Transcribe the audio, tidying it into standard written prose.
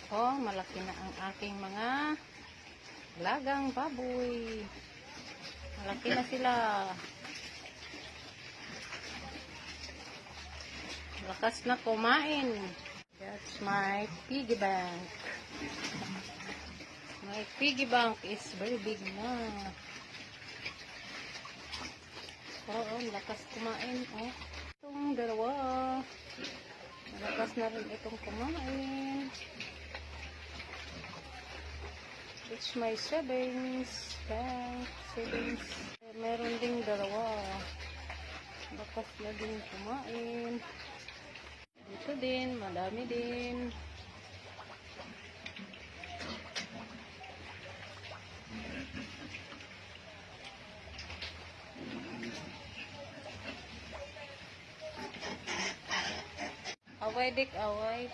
Oh, malaki na ang aking mga alagang baboy. Malaki na sila. Lakas na kumain. That's my piggy bank. My piggy bank is very big na. Oo, lakas kumain. Oh, itong dalawa. Malakas na rin itong kumain. It's my savings bank. Savings. Meron ding dalawa. Lakas na din kumain. Dito din, madami din. Away dik, away.